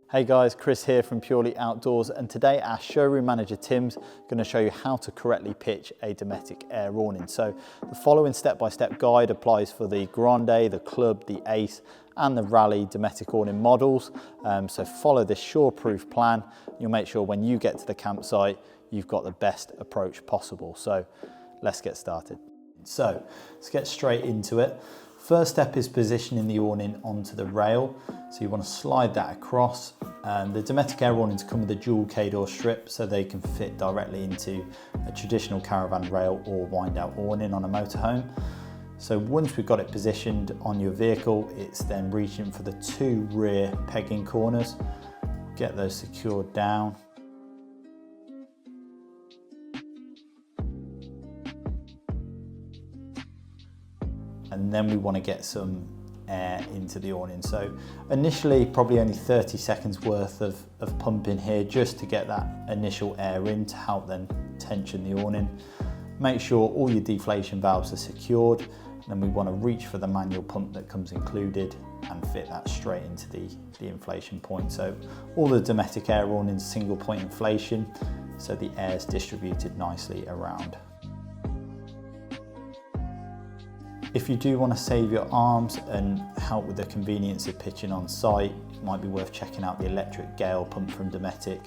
Hey guys, Chris here from Purely Outdoors, and today our showroom manager Tim's going to show you how to correctly pitch a Dometic air awning. So the following step-by-step guide applies for the Grande, the Club, the Ace and the Rally Dometic awning models. So follow this shore-proof plan. You'll make sure when you get to the campsite you've got the best approach possible. So let's get started. So let's get straight into it. First step is positioning the awning onto the rail. So you want to slide that across. The Dometic air awnings come with a dual K-door strip so they can fit directly into a traditional Caravan rail or wind out awning on a motorhome. So once we've got it positioned on your vehicle, it's then reaching for the two rear pegging corners. Get those secured down. And then we want to get some air into the awning. So initially probably only 30 seconds worth of pumping here just to get that initial air in to help then tension the awning. Make sure all your deflation valves are secured, and then we want to reach for the manual pump that comes included and fit that straight into the inflation point. So all the Dometic air awnings single point inflation, so the air is distributed nicely around. If you do want to save your arms and help with the convenience of pitching on site, it might be worth checking out the electric gale pump from Dometic.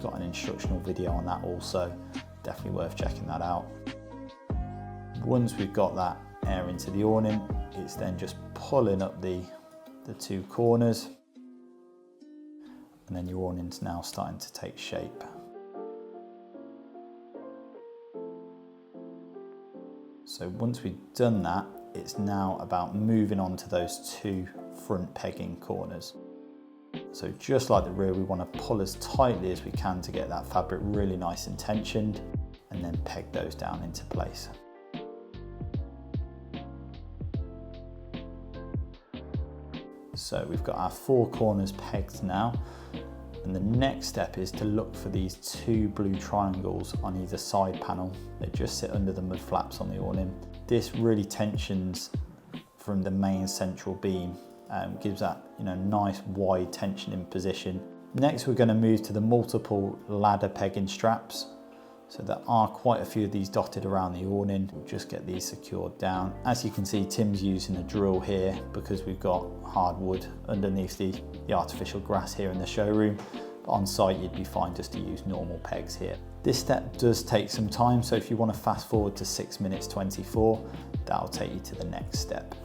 Got an instructional video on that also, definitely worth checking that out. Once we've got that air into the awning, it's then just pulling up the two corners, and then your awning's now starting to take shape. So once we've done that, it's now about moving on to those two front pegging corners. So just like the rear, we want to pull as tightly as we can to get that fabric really nice and tensioned, and then peg those down into place. So we've got our four corners pegged now, and the next step is to look for these two blue triangles on either side panel that just sit under the mud flaps on the awning. This really tensions from the main central beam, gives that nice wide tensioning position. Next we're going to move to the multiple ladder pegging straps. So there are quite a few of these dotted around the awning. We'll just get these secured down. As you can see, Tim's using a drill here because we've got hardwood underneath the artificial grass here in the showroom. But on site you'd be fine just to use normal pegs here. This step does take some time, so if you want to fast forward to 6 minutes 24, that'll take you to the next step.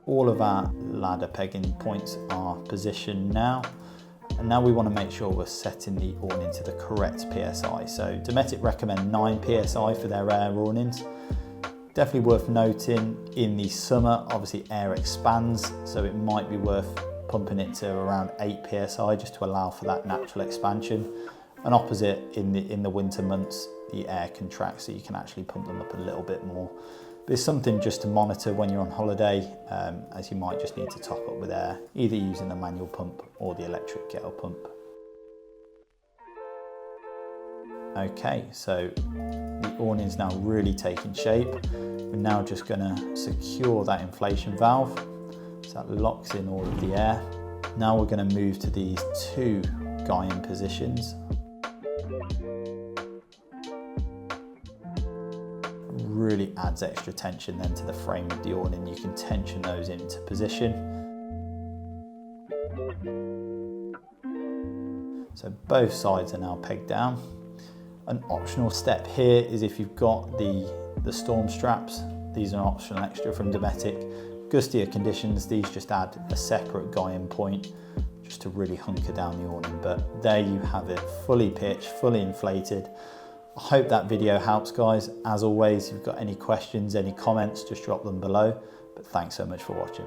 All of our ladder pegging points are positioned now, and now we want to make sure we're setting the awning to the correct PSI. So Dometic recommend 9 PSI for their air awnings. Definitely worth noting, in the summer obviously air expands, so it might be worth pumping it to around 8 PSI just to allow for that natural expansion. And opposite, in the winter months the air contracts, so you can actually pump them up a little bit more. There's something just to monitor when you're on holiday, as you might just need to top up with air, either using the manual pump or the electric kettle pump. Okay, so the awning's now really taking shape. We're now just going to secure that inflation valve, so that locks in all of the air. Now we're going to move to these 2 guy-in positions. Really adds extra tension then to the frame of the awning. You can tension those into position. So both sides are now pegged down. An optional step here is if you've got the storm straps, these are an optional extra from Dometic. Gustier conditions, these just add a separate guy-in point just to really hunker down the awning. But there you have it, fully pitched, fully inflated. I hope that video helps, guys. As always, if you've got any questions, any comments, just drop them below. But thanks so much for watching.